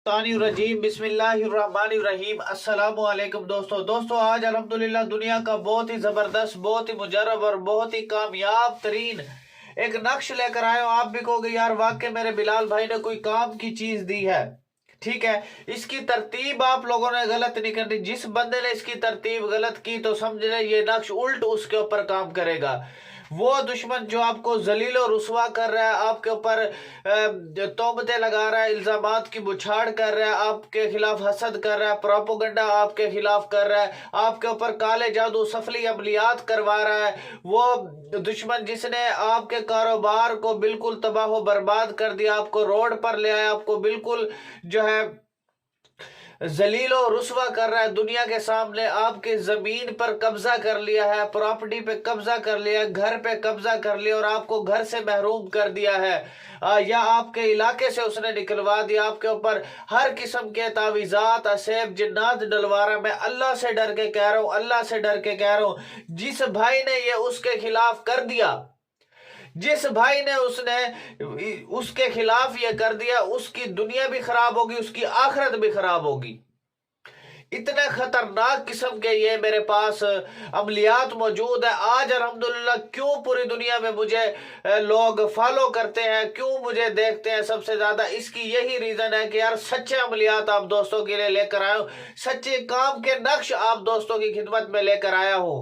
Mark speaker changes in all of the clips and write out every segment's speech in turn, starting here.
Speaker 1: रजीम बिस्मिल्लाहिर्रहमानिर्रहीम अस्सलाम वालेकुम दोस्तों आज अल्हम्दुलिल्लाह दुनिया का बहुत ही ज़बरदस्त, बहुत ही मुजरब और बहुत ही कामयाब तरीन एक नक्श लेकर आए हो। आप भी कहोगे यार वाकई मेरे बिलाल भाई ने कोई काम की चीज दी है। ठीक है, इसकी तरतीब आप लोगों ने गलत नहीं करनी। जिस बंदे ने इसकी तरतीब गलत की तो समझ ले ये नक्श उल्ट उसके ऊपर काम करेगा। वो दुश्मन जो आपको जलील और रुसवा कर रहा है, आपके ऊपर तोहमतें लगा रहा है, इल्जामात की बुछाड़ कर रहा है, आपके खिलाफ हसद कर रहा है, प्रोपोगंडा आपके खिलाफ कर रहा है, आपके ऊपर काले जादू सफली अमलियात करवा रहा है, वो दुश्मन जिसने आपके कारोबार को बिल्कुल तबाह बर्बाद कर दिया, आपको रोड पर ले आया, आपको बिल्कुल जो है जलीलो रुसवा कर रहा है, दुनिया के सामने आपकी जमीन पर कब्जा कर लिया है, प्रॉपर्टी पे कब्जा कर लिया, घर पे कब्जा कर लिया और आपको घर से महरूम कर दिया है, या आपके इलाके से उसने निकलवा दिया। आपके ऊपर हर किस्म के तावीज़ात असेब जिन्नात डलवा रहा। मैं अल्लाह से डर के कह रहा हूँ, अल्लाह से डर के कह रहा हूँ, जिस भाई ने ये उसके खिलाफ कर दिया, जिस भाई ने उसके खिलाफ ये कर दिया, उसकी दुनिया भी खराब होगी, उसकी आखिरत भी खराब होगी। इतने खतरनाक किस्म के ये मेरे पास अमलियात मौजूद है। आज अल्हम्दुलिल्लाह क्यों पूरी दुनिया में मुझे लोग फॉलो करते हैं, क्यों मुझे देखते हैं सबसे ज्यादा, इसकी यही रीजन है कि यार सच्चे अमलियात आप दोस्तों के लिए लेकर आया हूं, सच्चे काम के नक्श आप दोस्तों की खिदमत में लेकर आया हूं।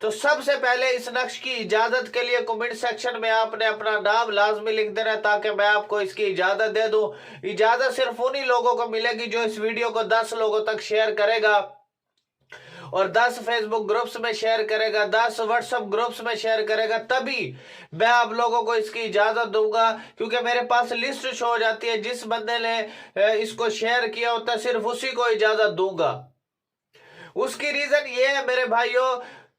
Speaker 1: तो सबसे पहले इस नक्श की इजाजत के लिए कमेंट सेक्शन में आपने अपना नाम लाजमी लिख देना है, ताकि मैं आपको इसकी इजाजत दे दूं। इजाजत सिर्फ उन्हीं लोगों को मिलेगी जो इस वीडियो को 10 लोगों तक शेयर करेगा और 10 फेसबुक ग्रुप्स में शेयर करेगा, 10 व्हाट्सएप ग्रुप्स में शेयर करेगा, तभी मैं आप लोगों को इसकी इजाजत दूंगा। क्योंकि मेरे पास लिस्ट शो हो जाती है, जिस बंदे ने इसको शेयर किया होता है सिर्फ उसी को इजाजत दूंगा। उसकी रीजन ये है मेरे भाइयों,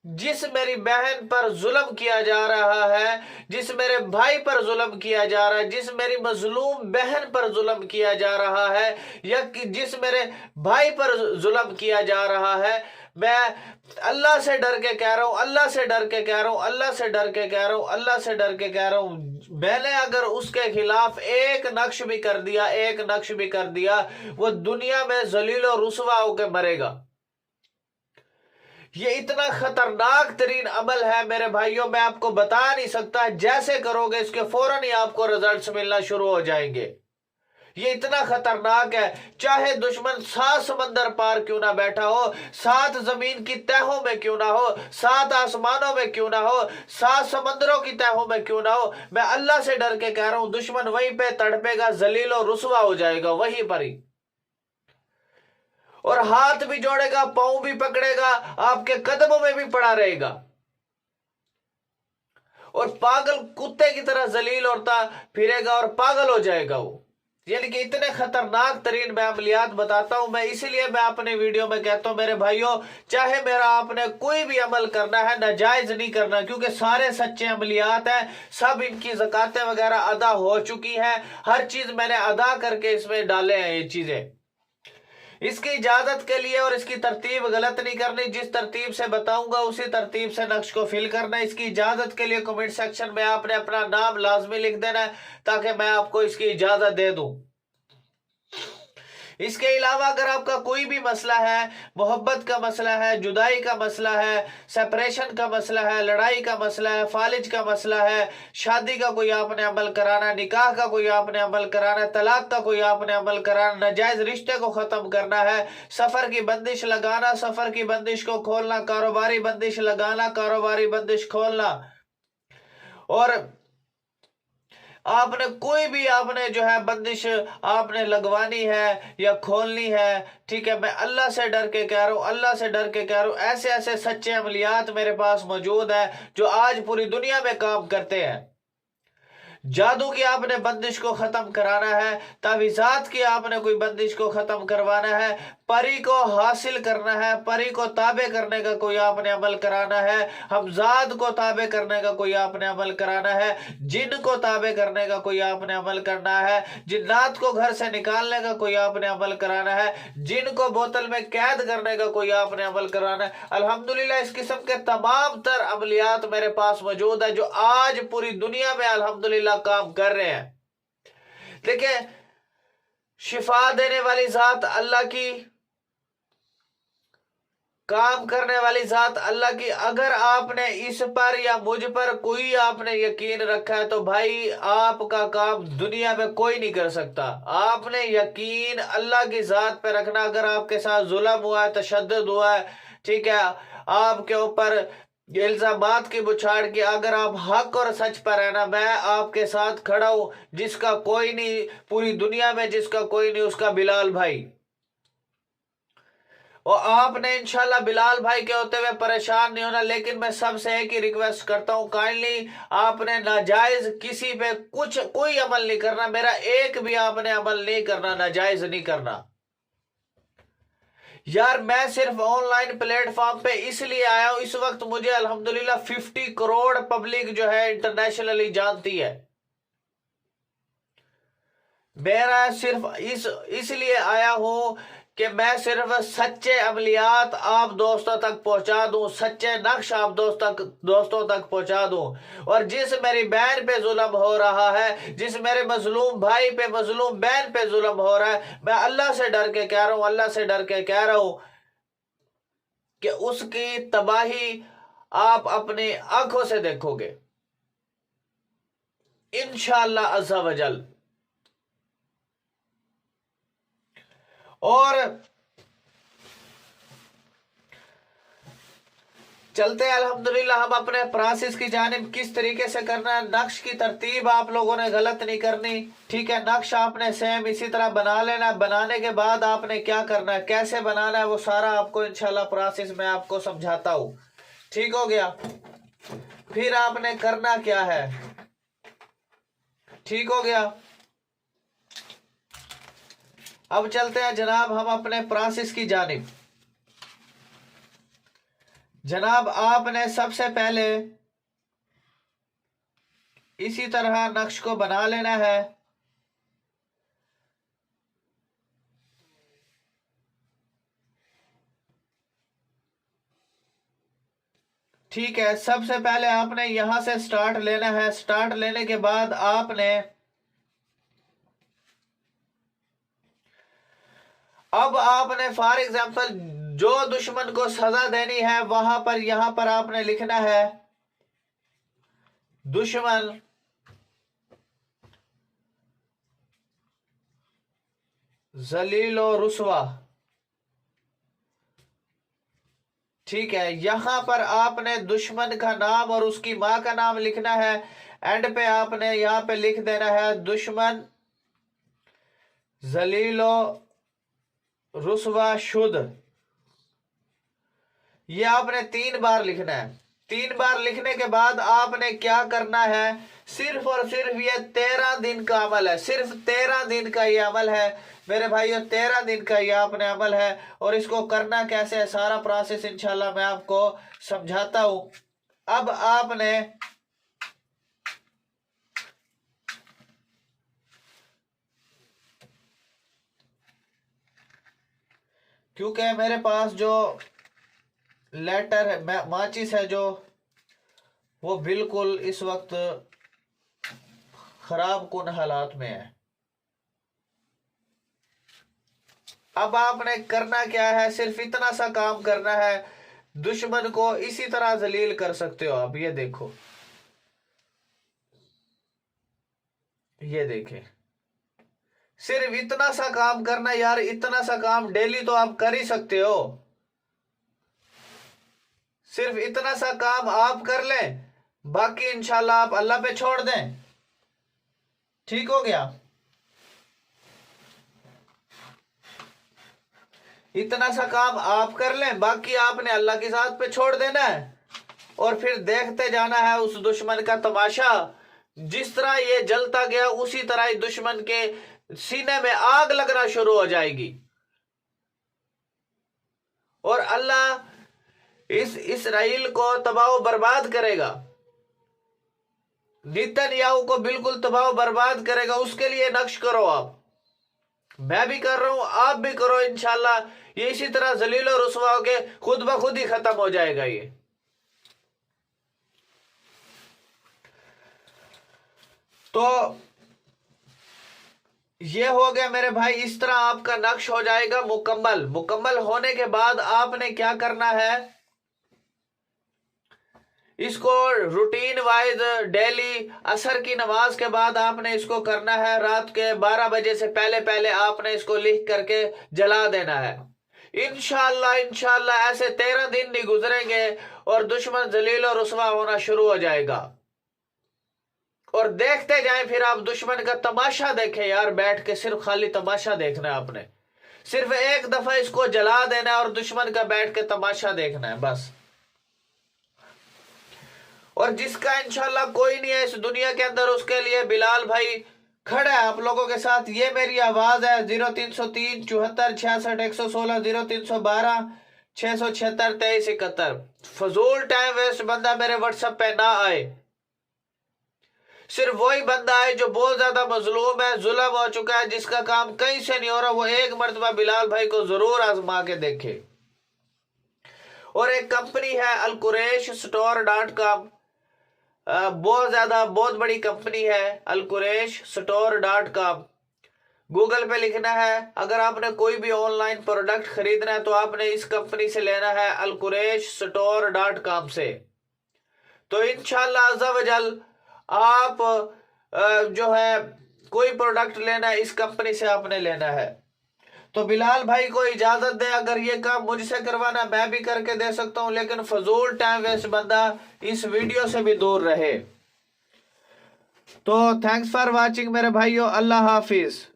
Speaker 1: जिस मेरी बहन पर जुल्म किया जा रहा है, जिस मेरे भाई पर जुल्म किया जा रहा है, जिस मेरी मजलूम बहन पर जुल्म किया जा रहा है, या कि जिस मेरे भाई पर जुल्म किया जा रहा है, मैं अल्लाह से डर के कह रहा हूं, अल्लाह से डर के कह रहा हूं, अल्लाह से डर के कह रहा हूं, अल्लाह से डर के कह रहा हूं, मैंने अगर उसके खिलाफ एक नक्श भी कर दिया, एक नक्श भी कर दिया, वो दुनिया में जलील और रुसवा होकर मरेगा। ये इतना खतरनाक तरीन अमल है मेरे भाइयों, मैं आपको बता नहीं सकता। जैसे करोगे इसके फौरन ही आपको रिजल्ट्स मिलना शुरू हो जाएंगे। ये इतना खतरनाक है, चाहे दुश्मन 7 समंदर पार क्यों ना बैठा हो, 7 जमीन की तहों में क्यों ना हो, 7 आसमानों में क्यों ना हो, 7 समंदरों की तहों में क्यों ना हो, मैं अल्लाह से डर के कह रहा हूं, दुश्मन वहीं पे तड़पेगा, जलील और रुसवा हो जाएगा वहीं पर ही, और हाथ भी जोड़ेगा, पांव भी पकड़ेगा, आपके कदमों में भी पड़ा रहेगा, और पागल कुत्ते की तरह जलील होता फिरेगा और पागल हो जाएगा वो। यानी कि इतने खतरनाक तरीन मैं अमलियात बताता हूं। मैं इसीलिए मैं अपने वीडियो में कहता हूं मेरे भाइयों, चाहे मेरा आपने कोई भी अमल करना है, नाजायज नहीं करना, क्योंकि सारे सच्चे अमलियात हैं, सब इनकी ज़कातें वगैरह अदा हो चुकी हैं, हर चीज मैंने अदा करके इसमें डाले हैं ये चीजें। इसकी इजाजत के लिए और इसकी तरतीब गलत नहीं करनी, जिस तरतीब से बताऊंगा उसी तरतीब से नक्श को फिल करना है। इसकी इजाजत के लिए कमेंट सेक्शन में आपने अपना नाम लाजमी लिख देना है, ताकि मैं आपको इसकी इजाजत दे दूं। इसके अलावा अगर आपका कोई भी मसला है, मोहब्बत का मसला है, जुदाई का मसला है, सेपरेशन का मसला है, लड़ाई का मसला है, फालिज का मसला है, शादी का कोई आपने अमल कराना, निकाह का कोई आपने अमल कराना, तलाक का कोई आपने अमल कराना, नाजायज रिश्ते को खत्म करना है, सफर की बंदिश लगाना, सफर की बंदिश को खोलना, कारोबारी बंदिश लगाना, कारोबारी बंदिश खोलना, और आपने कोई भी आपने जो है बंदिश आपने लगवानी है या खोलनी है, ठीक है, मैं अल्लाह से डर के कह रहा हूँ, अल्लाह से डर के कह रहा हूँ, ऐसे ऐसे सच्चे अमलियात मेरे पास मौजूद है जो आज पूरी दुनिया में काम करते हैं। जादू की आपने बंदिश को खत्म कराना है, तावीज़ात की आपने कोई बंदिश को खत्म करवाना है, परी को हासिल करना है, परी को ताबे करने का कोई आपने अमल कराना है, हमजाद को ताबे करने का कोई आपने अमल कराना है, जिन को ताबे करने का कोई आपने अमल करना है, जिन्नात को घर से निकालने का कोई आपने अमल कराना है, जिन को बोतल में कैद करने का कोई आपने अमल कराना है। अल्हम्दुलिल्लाह इस किस्म के तमाम तर अमलियात मेरे पास मौजूद है जो आज पूरी दुनिया में अल्हम्दुलिल्लाह काम कर रहे हैं। देखिए शिफा देने वाली जात अल्लाह की, काम करने वाली जात अल्लाह की। अगर आपने इस पर या मुझ पर कोई आपने यकीन रखा है तो भाई आपका काम दुनिया में कोई नहीं कर सकता। आपने यकीन अल्लाह की जात पे रखना। अगर आपके साथ जुल्म हुआ है, तशद्दुद हुआ है, ठीक है, आपके ऊपर इल्जामात की बुछाड़ की, अगर आप हक और सच पर है ना, मैं आपके साथ खड़ा हूं। जिसका कोई नहीं पूरी दुनिया में, जिसका कोई नहीं उसका बिलाल भाई। और आपने इंशाल्लाह बिलाल भाई के होते हुए परेशान नहीं होना। लेकिन मैं सबसे एक ही रिक्वेस्ट करता हूं, काइंडली आपने नाजायज किसी पे कुछ कोई अमल नहीं करना। मेरा एक भी आपने अमल नहीं करना, नाजायज नहीं करना। यार मैं सिर्फ ऑनलाइन प्लेटफॉर्म पे इसलिए आया हूं, इस वक्त मुझे अल्हम्दुलिल्लाह 50 करोड़ पब्लिक जो है इंटरनेशनली जानती है। मेरा सिर्फ इसलिए आया हूं कि मैं सिर्फ सच्चे अमलियात आप दोस्तों तक पहुंचा दूं, सच्चे नक्श आप दोस्तों तक पहुंचा दूं। और जिस मेरी बहन पे जुल्म हो रहा है, जिस मेरे मजलूम भाई पे, मजलूम बहन पे जुल्म हो रहा है, मैं अल्लाह से डर के कह रहा हूं, अल्लाह से डर के कह रहा हूं कि उसकी तबाही आप अपनी आंखों से देखोगे इंशाअल्लाह अज़्ज़ा वजल। और चलते हैं अल्हम्दुलिल्लाह हम अपने प्रोसेस की जानिब। किस तरीके से करना है, नक्श की तरतीब आप लोगों ने गलत नहीं करनी, ठीक है। नक्श आपने सेम इसी तरह बना लेना। बनाने के बाद आपने क्या करना है, कैसे बनाना है, वो सारा आपको इंशाल्लाह प्रोसेस में आपको समझाता हूं। ठीक हो गया। फिर आपने करना क्या है, ठीक हो गया। अब चलते हैं जनाब हम अपने प्रोसेस की जानिब। जनाब आपने सबसे पहले इसी तरह नक्श को बना लेना है। ठीक है, सबसे पहले आपने यहां से स्टार्ट लेना है। स्टार्ट लेने के बाद आपने अब आपने फॉर एग्जांपल जो दुश्मन को सजा देनी है वहां पर यहां पर आपने लिखना है दुश्मन जलील और रुसवा। ठीक है, यहां पर आपने दुश्मन का नाम और उसकी मां का नाम लिखना है। एंड पे आपने यहां पे लिख देना है दुश्मन जलीलो रुसवा शुद्ध। ये आपने 3 बार लिखना है। 3 बार लिखने के बाद आपने क्या करना है, सिर्फ और सिर्फ ये 13 दिन का अमल है। सिर्फ 13 दिन का ये अमल है मेरे भाइयों, 13 दिन का ये आपने अमल है। और इसको करना कैसे है, सारा प्रोसेस इंशाल्लाह मैं आपको समझाता हूं। अब आपने क्योंकि मेरे पास जो लेटर है, माचिस है जो, वो बिल्कुल इस वक्त खराब कुन हालात में है। अब आपने करना क्या है, सिर्फ इतना सा काम करना है। दुश्मन को इसी तरह जलील कर सकते हो आप। ये देखो, ये देखें, सिर्फ इतना सा काम करना यार। इतना सा काम डेली तो आप कर ही सकते हो। सिर्फ इतना सा काम आप कर लें, बाकी इंशाल्लाह आप अल्लाह पे छोड़ दें। ठीक हो गया। इतना सा काम आप कर लें, बाकी आपने अल्लाह की जात पे छोड़ देना है। और फिर देखते जाना है उस दुश्मन का तमाशा। जिस तरह ये जलता गया उसी तरह ही दुश्मन के सीने में आग लगना शुरू हो जाएगी। और अल्लाह इस इसराइल को तबाह बर्बाद करेगा, नेतन्याहू को बिल्कुल तबाह बर्बाद करेगा। उसके लिए नक्श करो आप, मैं भी कर रहा हूं, आप भी करो इंशाल्लाह। ये इसी तरह जलील और रुसवा होके खुद ब खुद ही खत्म हो जाएगा ये। तो ये हो गया मेरे भाई। इस तरह आपका नक्श हो जाएगा मुकम्मल। मुकम्मल होने के बाद आपने क्या करना है, इसको रूटीन वाइज डेली असर की नमाज के बाद आपने इसको करना है। रात के 12 बजे से पहले पहले आपने इसको लिख करके जला देना है। इंशाल्लाह इंशाल्लाह ऐसे 13 दिन नहीं गुजरेंगे और दुश्मन जलील और रुसवा होना शुरू हो जाएगा। और देखते जाएं, फिर आप दुश्मन का तमाशा देखें यार, बैठ के सिर्फ खाली तमाशा देखना है आपने। सिर्फ एक दफा इसको जला देना है और दुश्मन का बैठ के तमाशा देखना है बस। और जिसका इंशाल्लाह कोई नहीं है इस दुनिया के अंदर, उसके लिए बिलाल भाई खड़ा है आप लोगों के साथ। ये मेरी आवाज है 0303 74 66 116 0312 676 23 71। फजूल टाइम वेस्ट बंदा मेरे व्हाट्सएप पे ना आए। सिर्फ वही बंदा है जो बहुत ज्यादा मजलूम है, जुल्म हो चुका है, जिसका काम कहीं से नहीं हो रहा, वो एक मर्तबा बिलाल भाई को जरूर आजमा के देखे। और एक कंपनी है alquresh.com, बहुत बड़ी कंपनी है alquresh.com। गूगल पे लिखना है। अगर आपने कोई भी ऑनलाइन प्रोडक्ट खरीदना है तो आपने इस कंपनी से लेना है alquresh.com से। तो इंशाल्लाह अज़्ज़ा वजल आप जो है कोई प्रोडक्ट लेना है इस कंपनी से आपने लेना है। तो बिलाल भाई को इजाजत दे, अगर ये काम मुझसे करवाना मैं भी करके दे सकता हूं, लेकिन फजूल टाइम वेस्ट बंदा इस वीडियो से भी दूर रहे। तो थैंक्स फॉर वाचिंग मेरे भाइयों, अल्लाह हाफिज।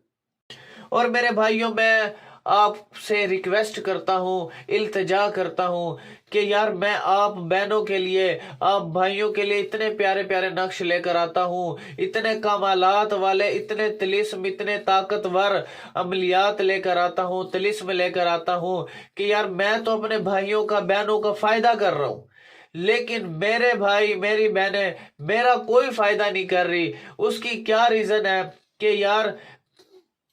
Speaker 1: और मेरे भाइयों, मैं आपसे रिक्वेस्ट करता हूँ, इल्तिजा करता हूँ कि यार मैं आप बहनों के लिए, आप भाइयों के लिए इतने प्यारे प्यारे नक्श लेकर आता हूँ, इतने कमालात वाले, इतने तिलिस्म, इतने ताकतवर अमलियात लेकर आता हूँ, तिलिस्म लेकर आता हूँ कि यार मैं तो अपने भाइयों का, बहनों का फायदा कर रहा हूँ, लेकिन मेरे भाई मेरी बहनें मेरा कोई फायदा नहीं कर रही। उसकी क्या रीजन है कि यार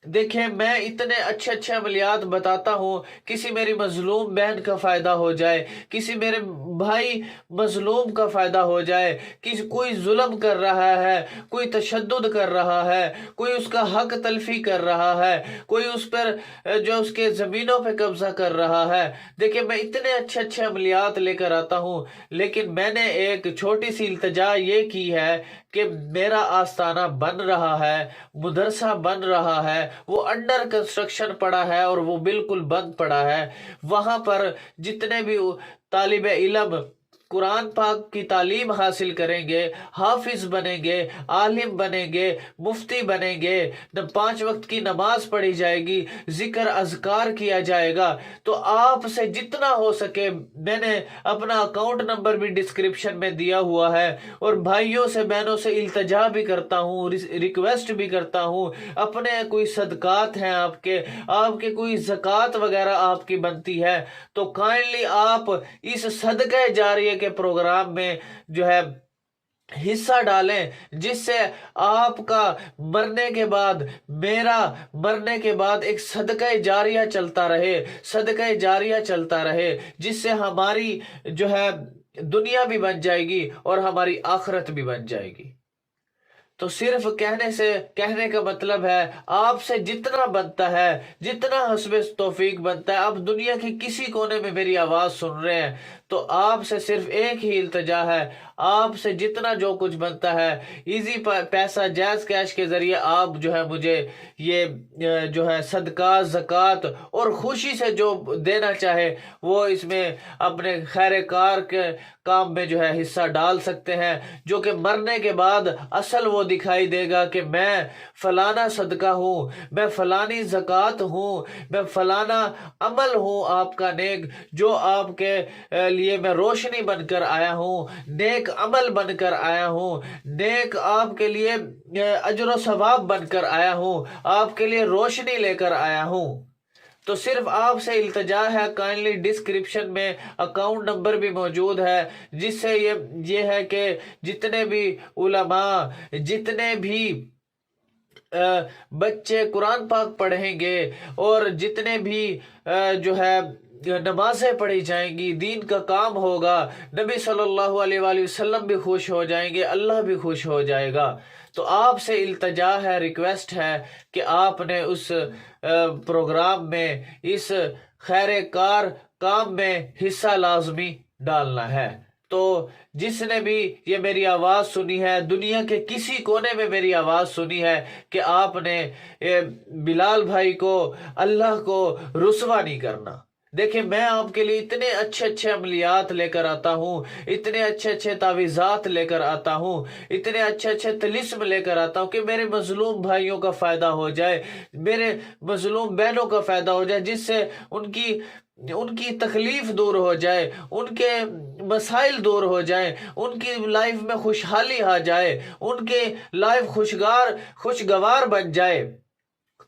Speaker 1: देखिए, मैं इतने अच्छे अच्छे अमलियात बताता हूँ, किसी मेरी मजलूम बहन का फायदा हो जाए, किसी मेरे भाई मजलूम का फायदा हो जाए, किसी कोई जुल्म कर रहा है, कोई तशद्दुद कर रहा है, कोई उसका हक तलफी कर रहा है, कोई उस पर जो उसके जमीनों पे कब्जा कर रहा है। देखिए, मैं इतने अच्छे अच्छे अमलियात लेकर आता हूँ, लेकिन मैंने एक छोटी सी इल्तिजा ये की है कि मेरा आस्थाना बन रहा है, मदरसा बन रहा है, वो अंडर कंस्ट्रक्शन पड़ा है और वो बिल्कुल बंद पड़ा है। वहां पर जितने भी तालिबे इल्म कुरान पाक की तालीम हासिल करेंगे, हाफिज बनेंगे, आलिम बनेंगे, मुफ्ती बनेंगे, 5 वक्त की नमाज पढ़ी जाएगी, जिक्र अज़कार किया जाएगा। तो आपसे जितना हो सके, मैंने अपना अकाउंट नंबर भी डिस्क्रिप्शन में दिया हुआ है, और भाइयों से बहनों से इल्तजा भी करता हूँ, रिक्वेस्ट भी करता हूँ, अपने कोई सदकात हैं आपके, आपके कोई ज़कात वगैरह आपकी बनती है, तो काइंडली आप इस सदका जारिया के प्रोग्राम में जो है हिस्सा डालें, जिससे आपका मरने के बाद, मेरा मरने के बाद एक सदका जारिया चलता रहे, सदका जारिया चलता रहे, जिससे हमारी जो है दुनिया भी बन जाएगी और हमारी आखिरत भी बन जाएगी। तो सिर्फ कहने का मतलब है, आपसे जितना बनता है, जितना हस्बे तौफीक बनता है, आप दुनिया के किसी कोने में मेरी आवाज सुन रहे हैं, तो आपसे सिर्फ एक ही इल्तिजा है, आपसे जितना जो कुछ बनता है इजी पैसा जैज कैश के जरिए आप जो है मुझे ये जो है सदका, ज़कात और खुशी से जो देना चाहे वो इसमें अपने खैर कार के काम में जो है हिस्सा डाल सकते हैं, जो कि मरने के बाद असल वो दिखाई देगा कि मैं फलाना सदका हूँ, मैं फलानी ज़कात हूँ, मैं फलाना अमल हूँ आपका नेक, जो आपके लिए मैं रोशनी बनकर आया हूँ, नेक अमल बनकर आया हूँ, नेक आपके लिए अजर सवाब बनकर आया हूँ, आपके लिए रोशनी लेकर आया हूँ। तो सिर्फ आपसे इल्तिजा है, काइंडली डिस्क्रिप्शन में अकाउंट नंबर भी मौजूद है, जिससे ये है कि जितने भी उलमा, जितने भी बच्चे कुरान पाक पढ़ेंगे और जितने भी जो है नमाजें पढ़ी जाएंगी, दीन का काम होगा, नबी सल्लल्लाहु अलैहि वसल्लम भी खुश हो जाएंगे, अल्लाह भी खुश हो जाएगा। تو آپ سے التجا ہے، ریکویسٹ ہے کہ آپ نے اس پروگرام میں، اس خیر کار کام میں حصہ لازمی ڈالنا ہے۔ تو جس نے بھی یہ میری آواز سنی ہے، دنیا کے کسی کونے میں میری آواز سنی ہے، کہ آپ نے بلال بھائی کو، اللہ کو رسوا نہیں کرنا۔ دیکھیں، میں آپ کے لیے اتنے اچھے اچھے عملیات لے کر آتا ہوں، اتنے اچھے اچھے تعویذات لے کر آتا ہوں، اتنے اچھے اچھے طلسم لے کر آتا ہوں کہ میرے مظلوم بھائیوں کا فائدہ ہو جائے، میرے مظلوم بہنوں کا فائدہ ہو جائے، جس سے ان کی تکلیف دور ہو جائے، ان کے مسائل دور ہو جائیں، ان کی لائف میں خوشحالی آ جائے، ان کی لائف خوشگوار بن جائے۔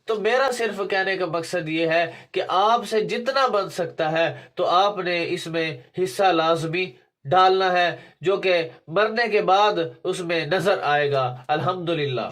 Speaker 1: تو میرا صرف کہنے کا مقصد یہ ہے کہ آپ سے جتنا بن سکتا ہے تو آپ نے اس میں حصہ لازمی ڈالنا ہے، جو کہ مرنے کے بعد اس میں نظر آئے گا۔ الحمدللہ۔